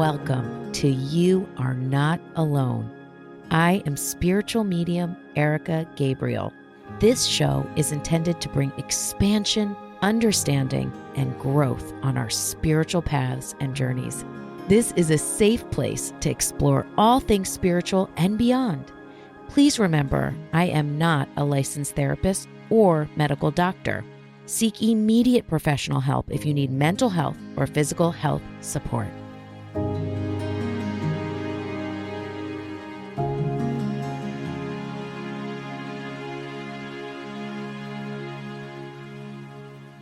welcome to You Are Not Alone. I am spiritual medium Erika Gabriel. This show is intended to bring expansion, understanding, and growth on our spiritual paths and journeys. This is a safe place to explore all things spiritual and beyond. Please remember, I am not a licensed therapist or medical doctor. Seek immediate professional help if you need mental health or physical health support.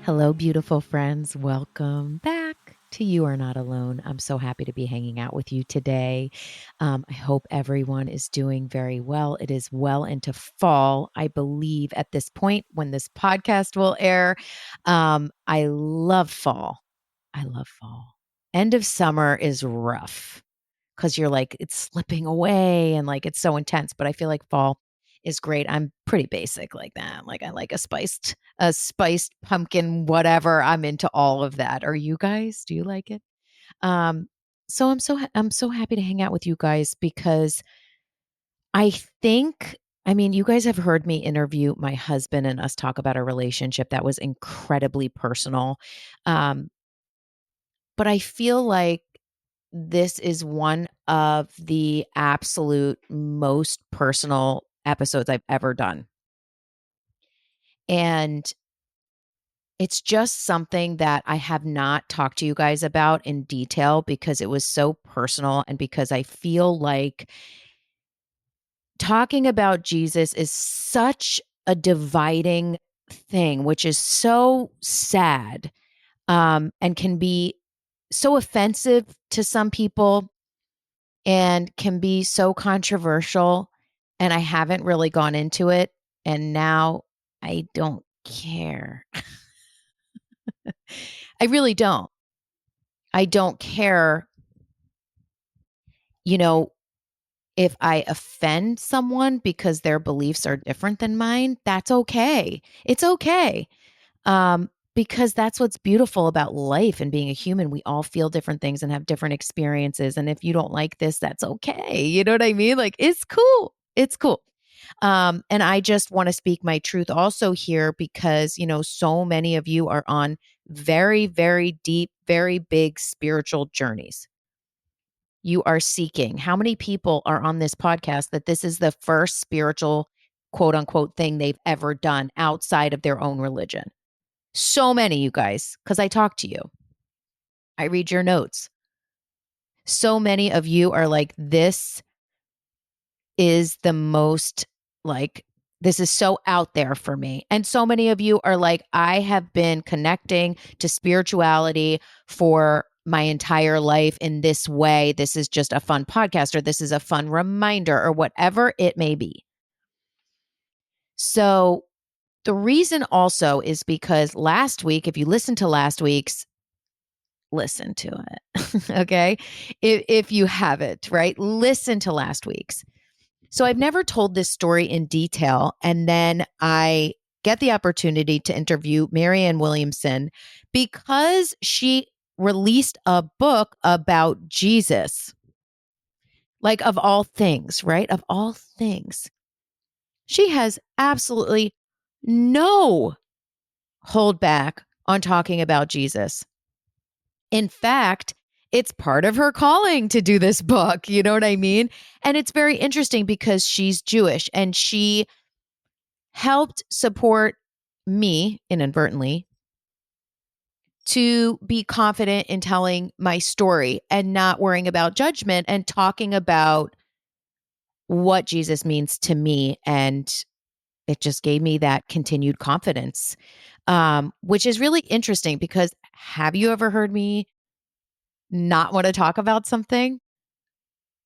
Hello, beautiful friends. Welcome back to You Are Not Alone. I'm so happy to be hanging out with you today. I hope everyone is doing very well. It is well into fall, I believe, at this point when this podcast will air. I love fall. I love fall. End of summer is rough because you're like, it's slipping away and like it's so intense. But I feel like fall is great. I'm pretty basic like that. Like I like a spiced pumpkin, whatever. I'm into all of that. Are you guys? Do you like it? Um, so I'm so happy to hang out with you guys because I think, I mean, you guys have heard me interview my husband and us talk about a relationship that was incredibly personal. Um, but I feel like this is one of the absolute most personal episodes I've ever done. And it's just something that I have not talked to you guys about in detail because it was so personal and because I feel like talking about Jesus is such a dividing thing, which is so sad, and can be so offensive to some people and can be so controversial. And I haven't really gone into it. And now I don't care. I really don't. I don't care, you know, if I offend someone because their beliefs are different than mine. That's okay. It's okay. Because that's what's beautiful about life and being a human. We all feel different things and have different experiences. And if you don't like this, that's okay. You know what I mean? Like, it's cool. It's cool. And I just want to speak my truth also here because, so many of you are on very, very deep, very big spiritual journeys. You are seeking. How many people are on this podcast that this is the first spiritual, quote unquote, thing they've ever done outside of their own religion? So many, you guys, because I talk to you. I read your notes. So many of you are like, this is the most like, this is so out there for me. And so many of you are like, I have been connecting to spirituality for my entire life in this way. This is just a fun podcast, or this is a fun reminder, or whatever it may be. So the reason also is because last week, if you listen to last week's, listen to it. Okay. If you haven't, right? Listen to last week's. So I've never told this story in detail. And then I get the opportunity to interview Marianne Williamson because she released a book about Jesus. Like, of all things, right? Of all things. She has absolutely no hold back on talking about Jesus. In fact, it's part of her calling to do this book. You know what I mean? And it's very interesting because she's Jewish and she helped support me inadvertently to be confident in telling my story and not worrying about judgment and talking about what Jesus means to me. And it just gave me that continued confidence, which is really interesting because have you ever heard me not want to talk about something?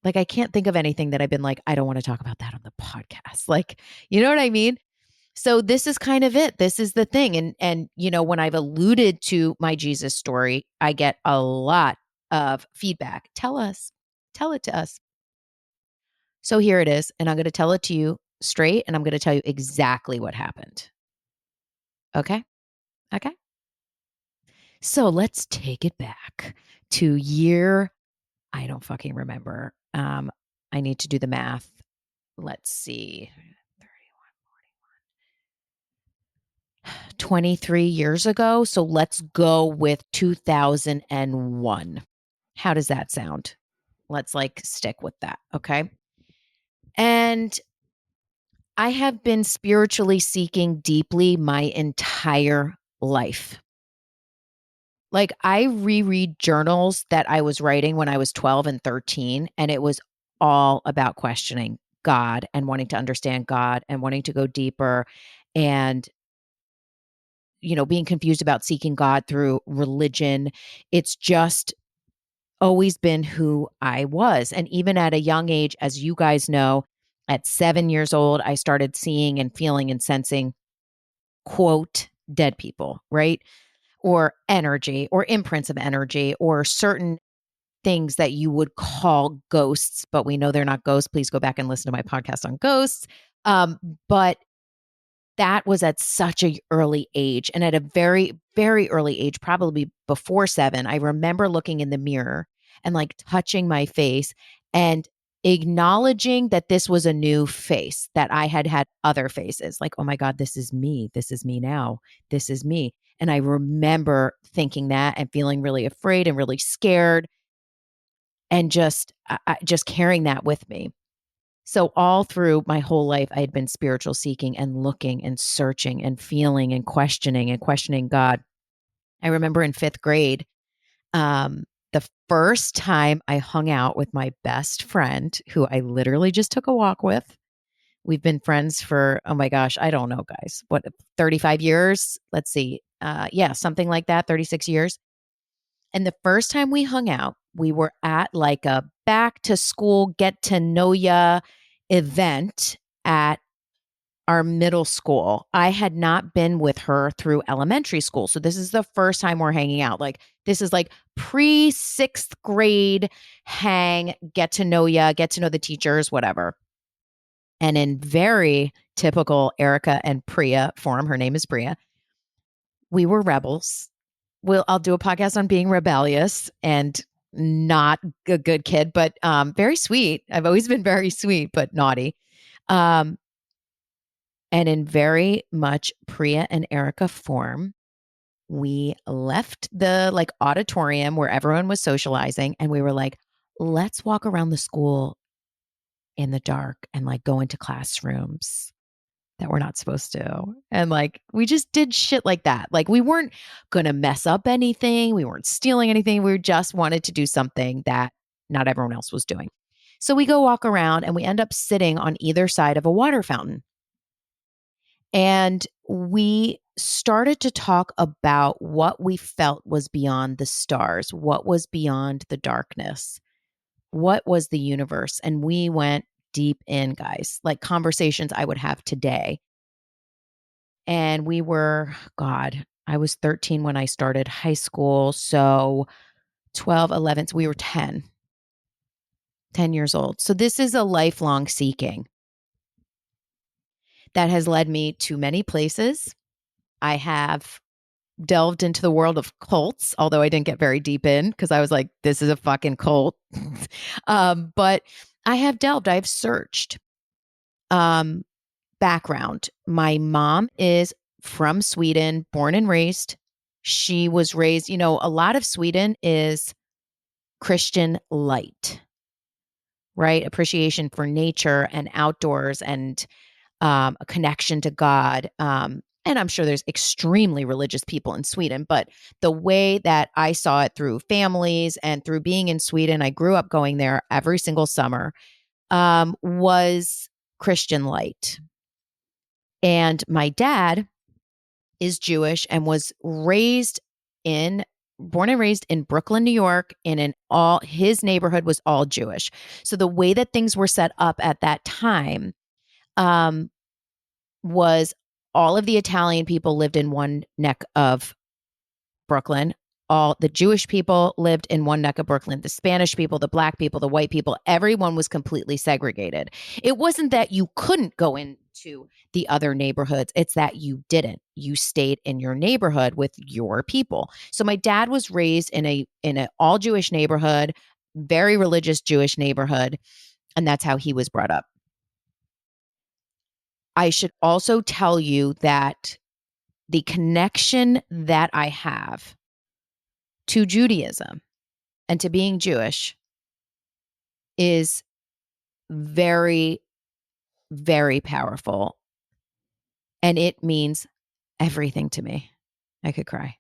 Like, I can't think of anything that I've been like, I don't want to talk about that on the podcast. Like, you know what I mean? So this is kind of it. This is the thing. And when I've alluded to my Jesus story, I get a lot of feedback. Tell it to us. So here it is. And I'm going to tell it to you straight. And I'm going to tell you exactly what happened. Okay. Okay. So let's take it back to year I don't fucking remember. I need to do the math. Let's see. 23 years ago. So let's go with 2001. How does that sound? Let's like stick with that. Okay. And I have been spiritually seeking deeply my entire life. Like I reread journals that I was writing when I was 12 and 13, and it was all about questioning God and wanting to understand God and wanting to go deeper and, being confused about seeking God through religion. It's just always been who I was. And even at a young age, as you guys know, at 7 years old, I started seeing and feeling and sensing, quote, dead people, right? Or energy or imprints of energy or certain things that you would call ghosts, but we know they're not ghosts. Please go back and listen to my podcast on ghosts. But that was at such a early age. And at a very, very early age, probably before 7, I remember looking in the mirror and like touching my face and acknowledging that this was a new face, that I had had other faces. Like, oh my God, this is me. This is me now. This is me. And I remember thinking that and feeling really afraid and really scared and just carrying that with me. So all through my whole life, I had been spiritual seeking and looking and searching and feeling and questioning God. I remember in 5th grade, the first time I hung out with my best friend, who I literally just took a walk with. We've been friends for, oh my gosh, I don't know, guys, what, 35 years? Let's see. Yeah, something like that, 36 years. And the first time we hung out, we were at like a back to school get to know ya event at our middle school. I had not been with her through elementary school. So this is the first time we're hanging out. Like this is like pre 6th grade hang, get to know ya, get to know the teachers, whatever. And in very typical Erika and Priya form, her name is Priya, we were rebels. I'll do a podcast on being rebellious and not a good kid, but very sweet. I've always been very sweet, but naughty. Um, and in very much Priya and Erika form, we left the like auditorium where everyone was socializing and we were like, let's walk around the school in the dark and like go into classrooms that we're not supposed to. And like, we just did shit like that. Like, we weren't going to mess up anything. We weren't stealing anything. We just wanted to do something that not everyone else was doing. So we go walk around and we end up sitting on either side of a water fountain. And we started to talk about what we felt was beyond the stars, what was beyond the darkness, what was the universe. And we went deep in, guys, like conversations I would have today. And we were, God, I was 13 when I started high school. So 12, 11, so we were 10 years old. So this is a lifelong seeking that has led me to many places. I have delved into the world of cults, although I didn't get very deep in because I was like, this is a fucking cult. But I have delved, I've searched. Background. My mom is from Sweden, born and raised. She was raised, a lot of Sweden is Christian light, right? Appreciation for nature and outdoors and a connection to God. And I'm sure there's extremely religious people in Sweden, but the way that I saw it through families and through being in Sweden, I grew up going there every single summer, was Christian light. And my dad is Jewish and was born and raised in Brooklyn, New York, his neighborhood was all Jewish. So the way that things were set up at that time, was all of the Italian people lived in one neck of Brooklyn. All the Jewish people lived in one neck of Brooklyn. The Spanish people, the Black people, the white people, everyone was completely segregated. It wasn't that you couldn't go into the other neighborhoods. It's that you didn't. You stayed in your neighborhood with your people. So my dad was raised in a all Jewish neighborhood. very religious Jewish neighborhood. And that's how he was brought up. I should also tell you that the connection that I have to Judaism and to being Jewish is very, very powerful. And it means everything to me. I could cry.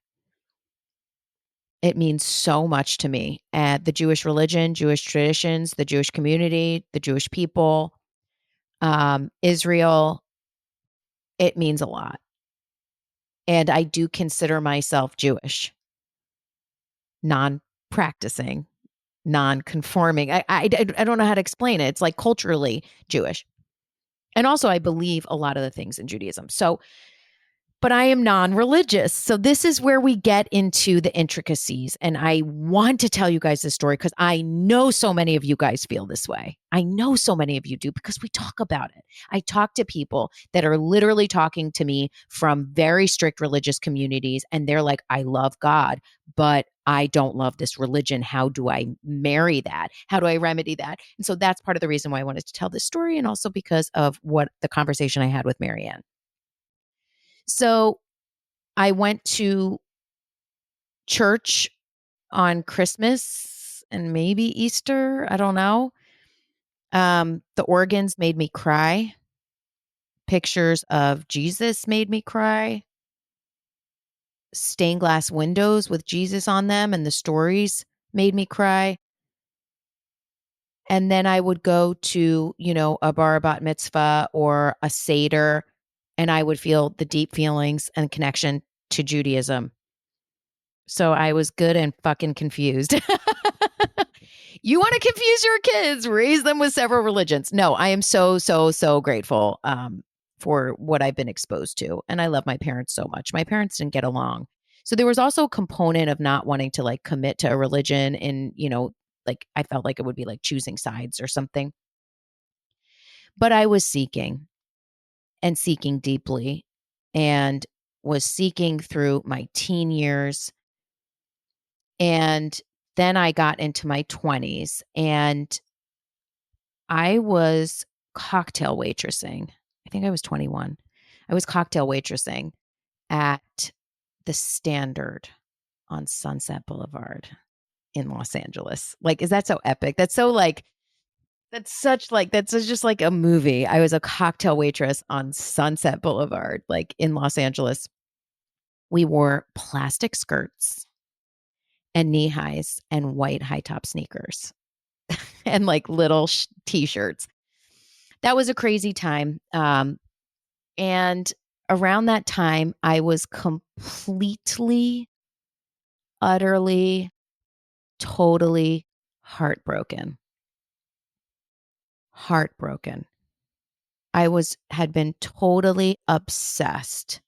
It means so much to me. And the Jewish religion, Jewish traditions, the Jewish community, the Jewish people, Israel, it means a lot. And I do consider myself Jewish, non-practicing, non-conforming. I don't know how to explain it. It's like culturally Jewish. And also I believe a lot of the things in Judaism. So, but I am non-religious. So this is where we get into the intricacies. And I want to tell you guys this story because I know so many of you guys feel this way. I know so many of you do because we talk about it. I talk to people that are literally talking to me from very strict religious communities. And they're like, I love God, but I don't love this religion. How do I marry that? How do I remedy that? And so that's part of the reason why I wanted to tell this story. And also because of what the conversation I had with Marianne. So I went to church on Christmas and maybe Easter. I don't know. The organs made me cry. Pictures of Jesus made me cry. Stained glass windows with Jesus on them and the stories made me cry. And then I would go to, a bar bat mitzvah or a Seder, and I would feel the deep feelings and connection to Judaism. So I was good and fucking confused. You want to confuse your kids, raise them with several religions. No, I am so, so, so grateful for what I've been exposed to. And I love my parents so much. My parents didn't get along. So there was also a component of not wanting to like commit to a religion and, like I felt like it would be like choosing sides or something. But I was seeking and seeking deeply and was seeking through my teen years. And then I got into my 20s and I was cocktail waitressing. I think I was 21. I was cocktail waitressing at the Standard on Sunset Boulevard in Los Angeles. Like, is that so epic? That's so like, that's just like a movie. I was a cocktail waitress on Sunset Boulevard, like in Los Angeles. We wore plastic skirts and knee highs and white high top sneakers and like little t-shirts. That was a crazy time. And around that time, I was completely, utterly, totally heartbroken. Heartbroken. Had been totally obsessed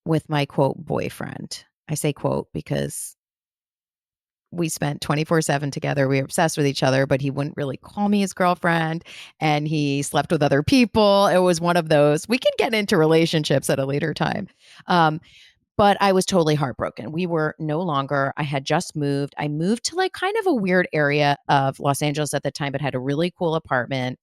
with my quote boyfriend. I say quote because we spent 24/7 together. We were obsessed with each other, but he wouldn't really call me his girlfriend and he slept with other people. It was one of those. We can get into relationships at a later time. But I was totally heartbroken. We were no longer, I had just moved. I moved to like kind of a weird area of Los Angeles at the time, but had a really cool apartment.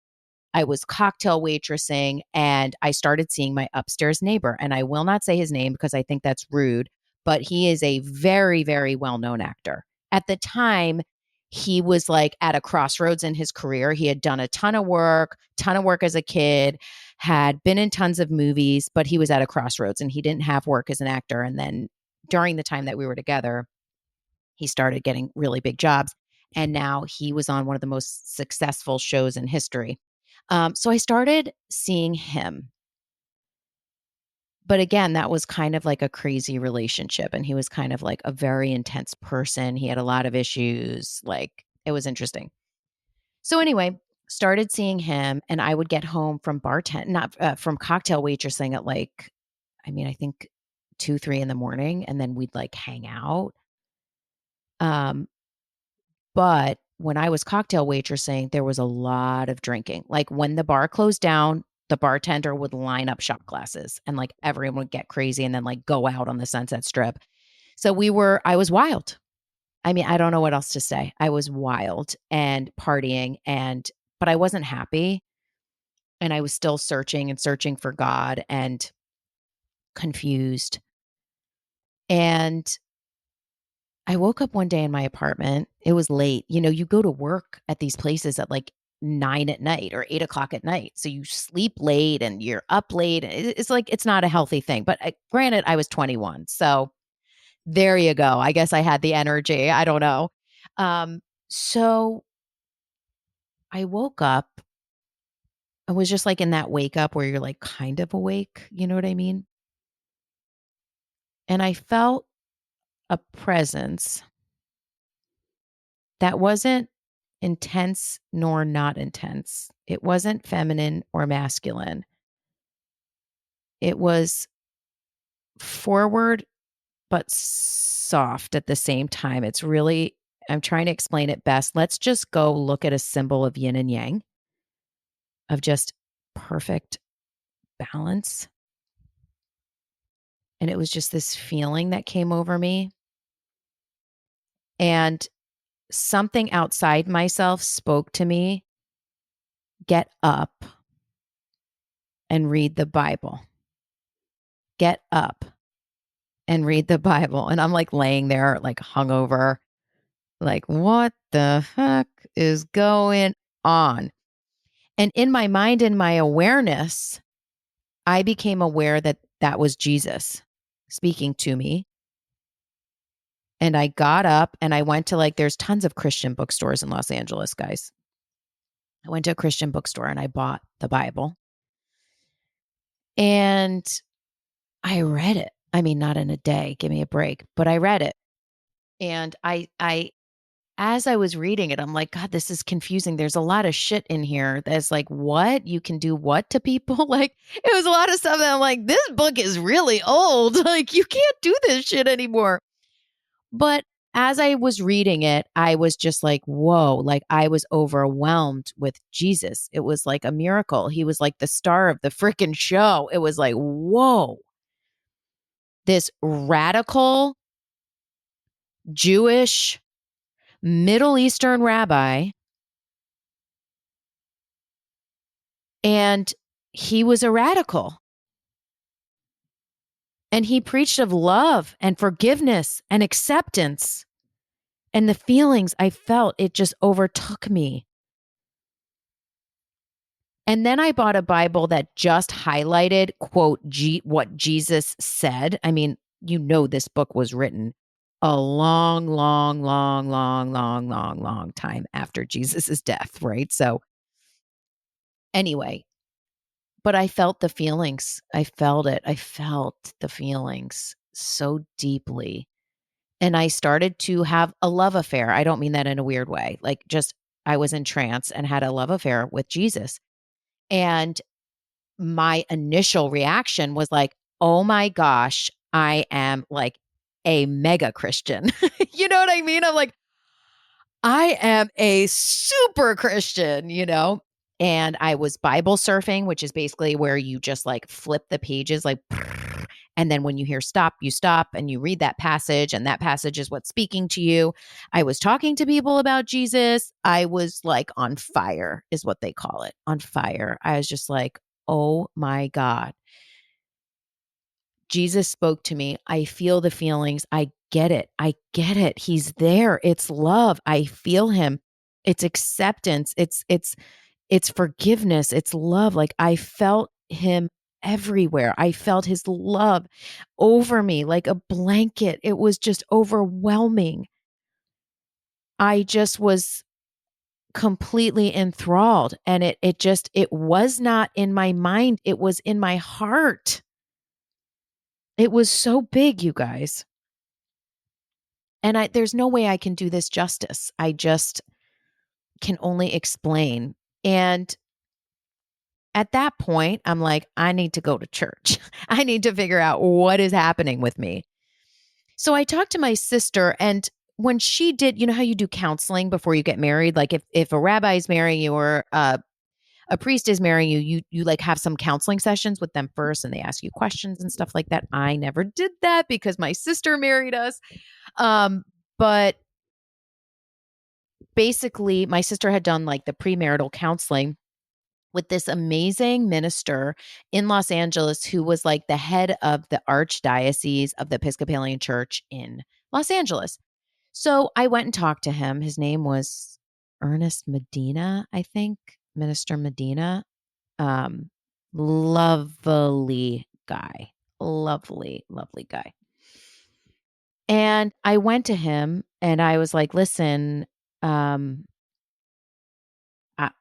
I was cocktail waitressing and I started seeing my upstairs neighbor. And I will not say his name because I think that's rude, but he is a very, very well-known actor. At the time, he was like at a crossroads in his career. He had done a ton of work as a kid, had been in tons of movies, but he was at a crossroads and he didn't have work as an actor. And then during the time that we were together, he started getting really big jobs. And now he was on one of the most successful shows in history. So I started seeing him. But again, that was kind of like a crazy relationship. And he was kind of like a very intense person. He had a lot of issues. Like it was interesting. So anyway, started seeing him and I would get home from from cocktail waitressing at like, I think 2, 3 in the morning. And then we'd like hang out. But when I was cocktail waitressing, there was a lot of drinking. Like when the bar closed down, the bartender would line up shot glasses and like everyone would get crazy and then like go out on the Sunset Strip. So I was wild. I mean, I don't know what else to say. I was wild and partying but I wasn't happy, and I was still searching and searching for God and confused. And I woke up one day in my apartment. It was late. You go to work at these places at like 9 at night or 8 o'clock at night. So you sleep late and you're up late. It's like, it's not a healthy thing. But granted, I was 21. So there you go. I guess I had the energy. I don't know. Um, so I woke up. I was just like in that wake up where you're like kind of awake. You know what I mean? And I felt a presence that wasn't intense nor not intense. It wasn't feminine or masculine. It was forward but soft at the same time. It's really, I'm trying to explain it best. Let's just go look at a symbol of yin and yang, of just perfect balance. And it was just this feeling that came over me. And something outside myself spoke to me, get up and read the Bible. Get up and read the Bible. And I'm like laying there, like hungover, like, what the heck is going on? And in my mind and my awareness, I became aware that that was Jesus speaking to me. And I got up and I went to there's tons of Christian bookstores in Los Angeles, guys. I went to a Christian bookstore and I bought the Bible. And I read it. I mean, not in a day, give me a break, but I read it. And as I was reading it, I'm like, God, this is confusing. There's a lot of shit in here that's like, what? You can do what to people? Like, it was a lot of stuff that I'm like, this book is really old. Like, you can't do this shit anymore. But as I was reading it, I was just like, whoa, like I was overwhelmed with Jesus. It was like a miracle. He was like the star of the freaking show. It was like, whoa, this radical Jewish Middle Eastern rabbi. And he was a radical. And he preached of love and forgiveness and acceptance. And the feelings I felt, it just overtook me. And then I bought a Bible that just highlighted, quote, what Jesus said. I mean, this book was written a long, long, long, long, long, long, long time after Jesus's death, right? So anyway, but I felt the feelings. I felt it. I felt the feelings so deeply. And I started to have a love affair. I don't mean that in a weird way. Like just I was in trance and had a love affair with Jesus. And my initial reaction was like, oh my gosh, I am like a mega Christian. You know what I mean? I'm like, I am a super Christian, And I was Bible surfing, which is basically where you just like flip the pages, like, and then when you hear stop, you stop and you read that passage, and that passage is what's speaking to you. I was talking to people about Jesus. I was like on fire, is what they call it, on fire. I was just like, oh my God. Jesus spoke to me. I feel the feelings. I get it. I get it. He's there. It's love. I feel him. It's acceptance. It's forgiveness. It's love. Like I felt him everywhere. I felt his love over me like a blanket. It was just overwhelming. I just was completely enthralled, and it was not in my mind. It was in my heart. It was so big, you guys. And there's no way I can do this justice. I just can only explain. And at that point, I'm like, I need to go to church. I need to figure out what is happening with me. So I talked to my sister, and when she did, you know how you do counseling before you get married? Like if a rabbi is marrying you or a priest is marrying you, you like have some counseling sessions with them first, and they ask you questions and stuff like that. I never did that because my sister married us. But basically, my sister had done like the premarital counseling with this amazing minister in Los Angeles who was like the head of the archdiocese of the Episcopalian Church in Los Angeles. So I went and talked to him. His name was Ernest Medina, I think, Minister Medina. Um, Lovely guy. Lovely, lovely guy. And I went to him and I was like, listen, um,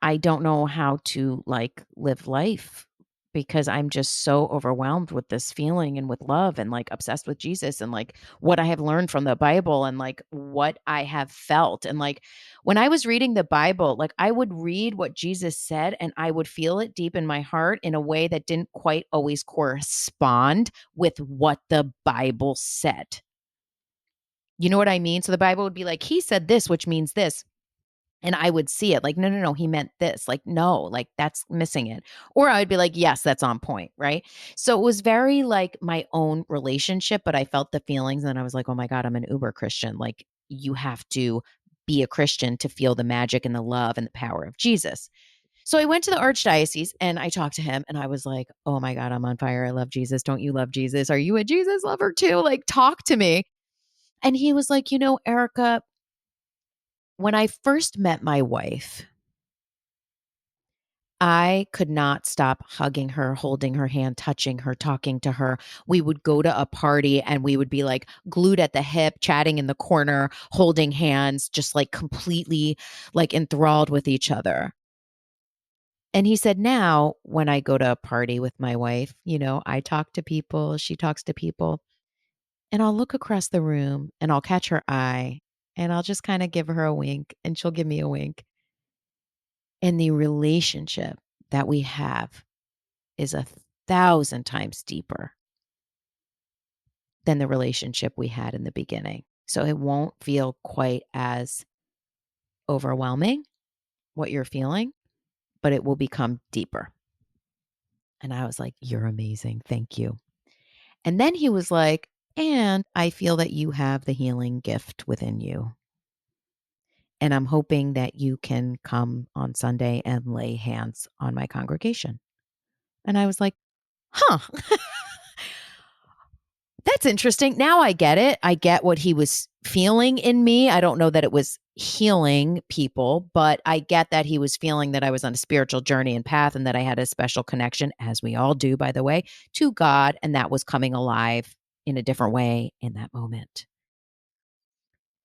I don't know how to like live life because I'm just so overwhelmed with this feeling and with love and like obsessed with Jesus and like what I have learned from the Bible and like what I have felt. And like when I was reading the Bible, like I would read what Jesus said and I would feel it deep in my heart in a way that didn't quite always correspond with what the Bible said. You know what I mean? So the Bible would be like, he said this, which means this. And I would see it like, no, no, no, he meant this. Like, no, like that's missing it. Or I would be like, yes, that's on point. Right. So it was very like my own relationship, but I felt the feelings and I was like, oh my God, I'm an uber Christian. Like, you have to be a Christian to feel the magic and the love and the power of Jesus. So I went to the archdiocese and I talked to him and I was like, oh my God, I'm on fire. I love Jesus. Don't you love Jesus? Are you a Jesus lover too? Like, talk to me. And he was like, Erica, when I first met my wife, I could not stop hugging her, holding her hand, touching her, talking to her. We would go to a party and we would be like glued at the hip, chatting in the corner, holding hands, just like completely like enthralled with each other. And he said, now when I go to a party with my wife, I talk to people, she talks to people, and I'll look across the room and I'll catch her eye and I'll just kind of give her a wink and she'll give me a wink. And the relationship that we have is 1,000 times deeper than the relationship we had in the beginning. So it won't feel quite as overwhelming what you're feeling, but it will become deeper. And I was like, you're amazing. Thank you. And then he was like, and I feel that you have the healing gift within you. And I'm hoping that you can come on Sunday and lay hands on my congregation. And I was like, huh. That's interesting. Now I get it. I get what he was feeling in me. I don't know that it was healing people, but I get that he was feeling that I was on a spiritual journey and path and that I had a special connection, as we all do, by the way, to God. And that was coming alive in a different way in that moment.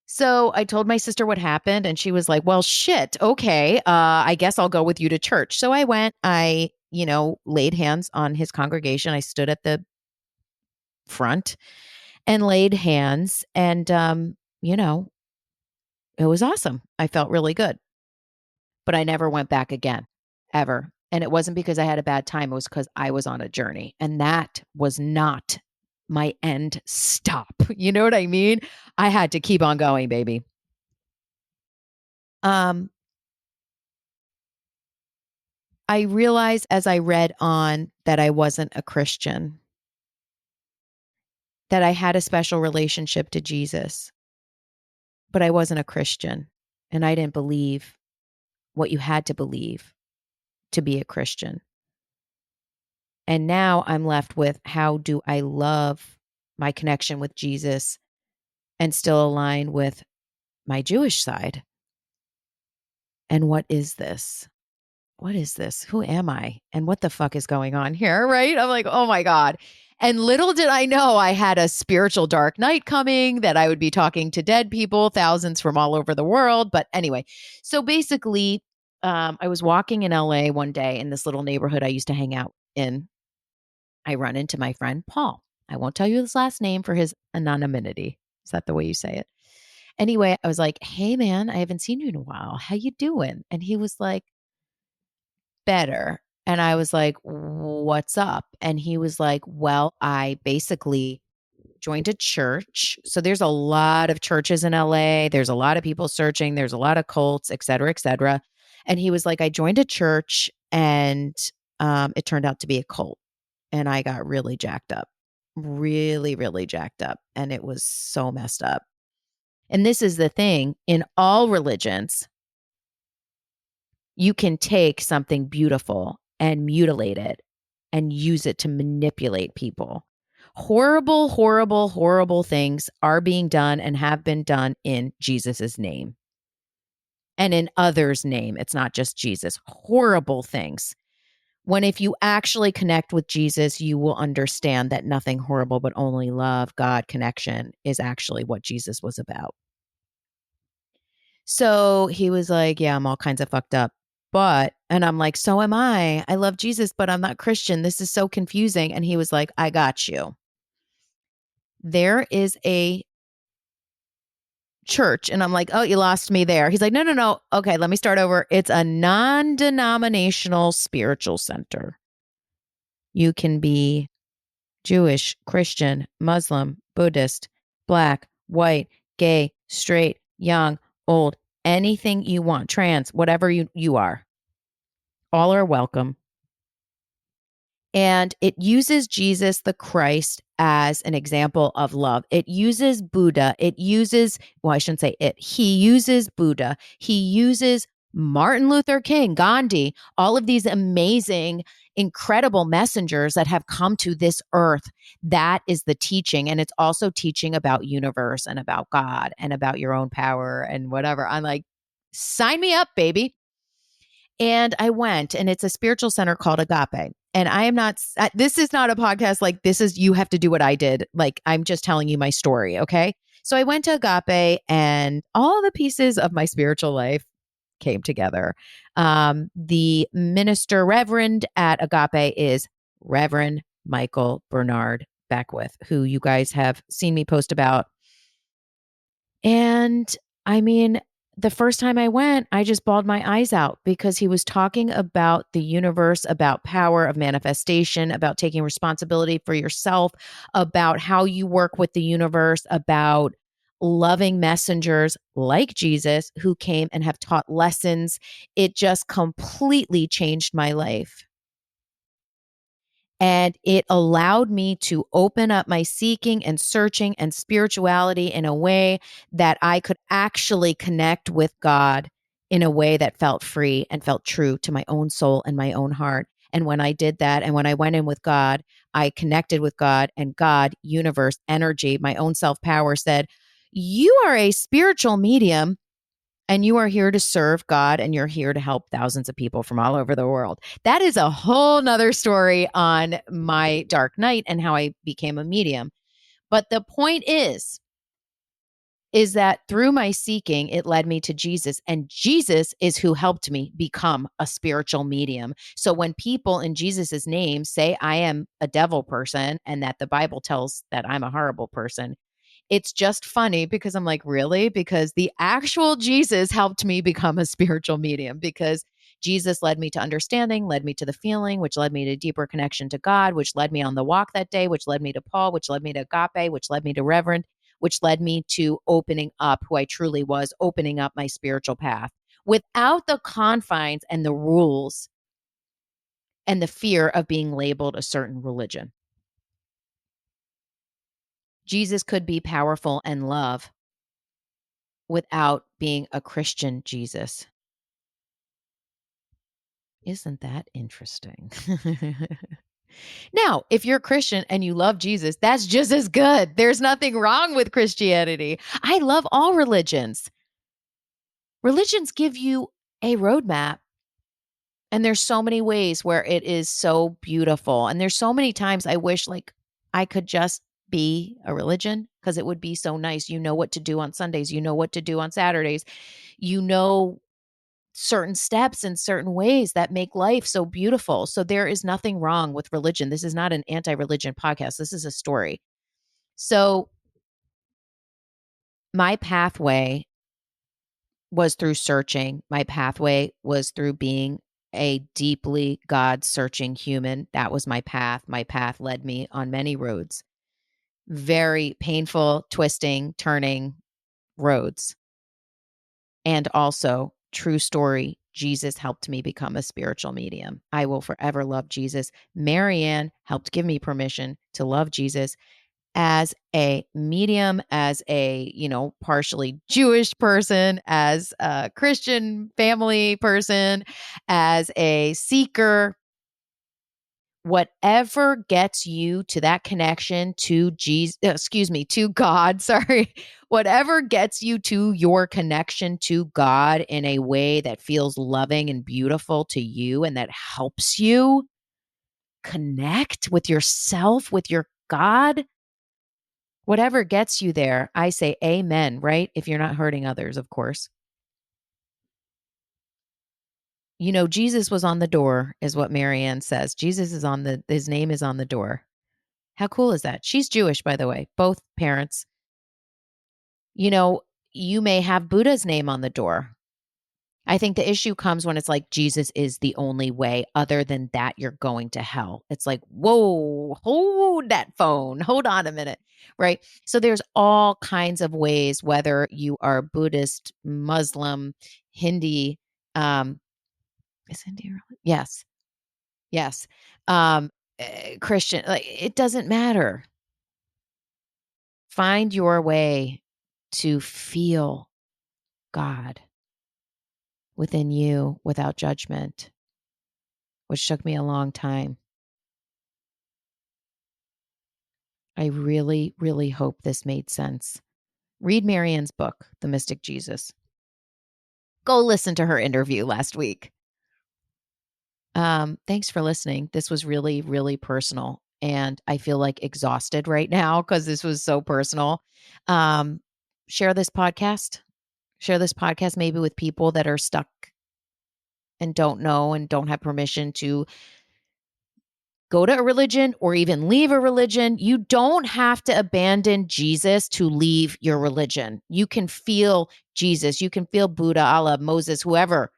So I told my sister what happened and she was like, well, shit. Okay. I guess I'll go with you to church. So I went, laid hands on his congregation. I stood at the front and laid hands. And, it was awesome. I felt really good, but I never went back again, ever. And it wasn't because I had a bad time. It was because I was on a journey and that was not my end stop. You know what I mean? I had to keep on going, baby. Um, I realized as I read on that I wasn't a Christian, that I had a special relationship to Jesus, but I wasn't a Christian and I didn't believe what you had to believe to be a Christian. And now I'm left with how do I love my connection with Jesus and still align with my Jewish side? And what is this? What is this? Who am I? And what the fuck is going on here? Right? I'm like, oh my God. And little did I know I had a spiritual dark night coming, that I would be talking to dead people, thousands from all over the world. But anyway, so basically, I was walking in LA one day in this little neighborhood I used to hang out in. I run into my friend Paul. I won't tell you his last name for his anonymity. Is that the way you say it? Anyway, I was like, "Hey man, I haven't seen you in a while. How you doing?" And he was like, "Better." And I was like, "What's up?" And he was like, "Well, I basically joined a church." So there's a lot of churches in LA. There's a lot of people searching. There's a lot of cults, et cetera, et cetera. And he was like, "I joined a church and it turned out to be a cult." And I got really jacked up, really, really jacked up. And it was so messed up. And this is the thing in all religions. You can take something beautiful and mutilate it and use it to manipulate people. Horrible, horrible, horrible things are being done and have been done in Jesus's name and in others' name. It's not just Jesus. Horrible things. When if you actually connect with Jesus, you will understand that nothing horrible, but only love, God, connection is actually what Jesus was about. So he was like, yeah, I'm all kinds of fucked up. And I'm like, so am I. I love Jesus, but I'm not Christian. This is so confusing. And he was like, I got you. There is a church. And I'm like, oh, you lost me there. He's like, no, no, no. Okay, let me start over. It's a non-denominational spiritual center. You can be Jewish, Christian, Muslim, Buddhist, Black, white, gay, straight, young, old, anything you want, trans, whatever you are. All are welcome. And it uses Jesus the Christ as an example of love. It uses Buddha. I shouldn't say it. He uses Buddha. He uses Martin Luther King, Gandhi, all of these amazing, incredible messengers that have come to this earth. That is the teaching. And it's also teaching about universe and about God and about your own power and whatever. I'm like, sign me up, baby. And I went, and it's a spiritual center called Agape. And I am not, this is not a podcast like this is, you have to do what I did. Like, I'm just telling you my story. Okay. So I went to Agape, and all the pieces of my spiritual life came together. The minister reverend at Agape is Reverend Michael Bernard Beckwith, who you guys have seen me post about. And I mean, the first time I went, I just bawled my eyes out because he was talking about the universe, about power of manifestation, about taking responsibility for yourself, about how you work with the universe, about loving messengers like Jesus who came and have taught lessons. It just completely changed my life. And it allowed me to open up my seeking and searching and spirituality in a way that I could actually connect with God in a way that felt free and felt true to my own soul and my own heart. And when I did that, and when I went in with God, I connected with God, and God, universe, energy, my own self power said, you are a spiritual medium. And you are here to serve God, and you're here to help thousands of people from all over the world. That is a whole nother story on my dark night and how I became a medium. But the point is that through my seeking, it led me to Jesus, and Jesus is who helped me become a spiritual medium. So when people in Jesus's name say I am a devil person and that the Bible tells that I'm a horrible person, it's just funny because I'm like, really? Because the actual Jesus helped me become a spiritual medium, because Jesus led me to understanding, led me to the feeling, which led me to deeper connection to God, which led me on the walk that day, which led me to Paul, which led me to Agape, which led me to Reverend, which led me to opening up who I truly was, opening up my spiritual path without the confines and the rules and the fear of being labeled a certain religion. Jesus could be powerful and love without being a Christian Jesus. Isn't that interesting? Now, if you're a Christian and you love Jesus, that's just as good. There's nothing wrong with Christianity. I love all religions. Religions give you a roadmap. And there's so many ways where it is so beautiful. And there's so many times I wish like I could just be a religion, because it would be so nice. You know what to do on Sundays. You know what to do on Saturdays. You know certain steps and certain ways that make life so beautiful. So there is nothing wrong with religion. This is not an anti-religion podcast. This is a story. So my pathway was through searching. My pathway was through being a deeply God searching human. That was my path. My path led me on many roads, very painful, twisting, turning roads. And also, true story, Jesus helped me become a spiritual medium. I will forever love Jesus. Marianne helped give me permission to love Jesus. as a medium, as a, partially Jewish person, as a Christian family person, as a seeker, whatever gets you to that connection to to God, sorry, whatever gets you to your connection to God in a way that feels loving and beautiful to you and that helps you connect with yourself, with your God, whatever gets you there, I say amen, right? If you're not hurting others, of course. Jesus was on the door, is what Marianne says. His name is on the door. How cool is that? She's Jewish, by the way, both parents. You know, you may have Buddha's name on the door. I think the issue comes when it's like Jesus is the only way. Other than that, you're going to hell. It's like, whoa, hold that phone. Hold on a minute. Right. So there's all kinds of ways, whether you are Buddhist, Muslim, Hindi, is Hindi? Yes. Yes. Um, Christian, like it doesn't matter. Find your way to feel God within you without judgment, which took me a long time. I really, really hope this made sense. Read Marianne's book, The Mystic Jesus. Go listen to her interview last week. Thanks for listening. This was really, really personal. And I feel like exhausted right now because this was so personal. Um, share this podcast. Share this podcast maybe with people that are stuck and don't know and don't have permission to go to a religion or even leave a religion. You don't have to abandon Jesus to leave your religion. You can feel Jesus. You can feel Buddha, Allah, Moses, whoever,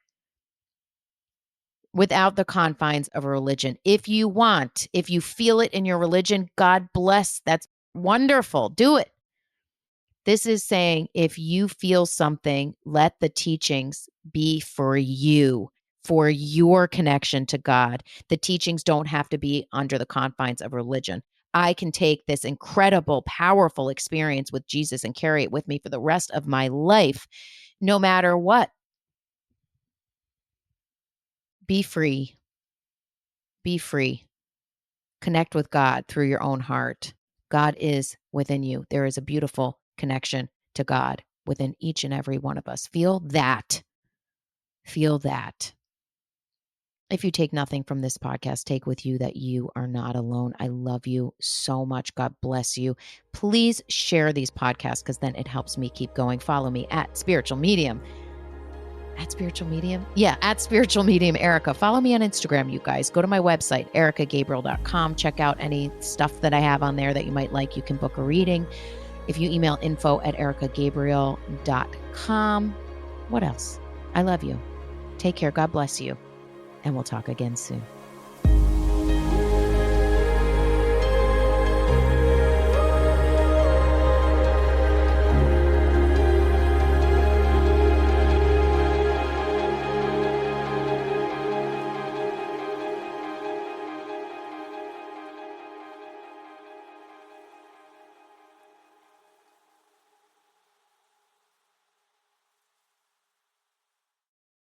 without the confines of a religion. If you want, if you feel it in your religion, God bless. That's wonderful. Do it. This is saying if you feel something, let the teachings be for you, for your connection to God. The teachings don't have to be under the confines of religion. I can take this incredible, powerful experience with Jesus and carry it with me for the rest of my life, no matter what. Be free. Be free. Connect with God through your own heart. God is within you. There is a beautiful connection to God within each and every one of us. Feel that. Feel that. If you take nothing from this podcast, take with you that you are not alone. I love you so much. God bless you. Please share these podcasts because then it helps me keep going. Follow me at Spiritual Medium. At Spiritual Medium? Yeah, at Spiritual Medium Erika. Follow me on Instagram, you guys. Go to my website, erikagabriel.com. Check out any stuff that I have on there that you might like. You can book a reading. If you email info@erikagabriel.com. What else? I love you. Take care. God bless you. And we'll talk again soon.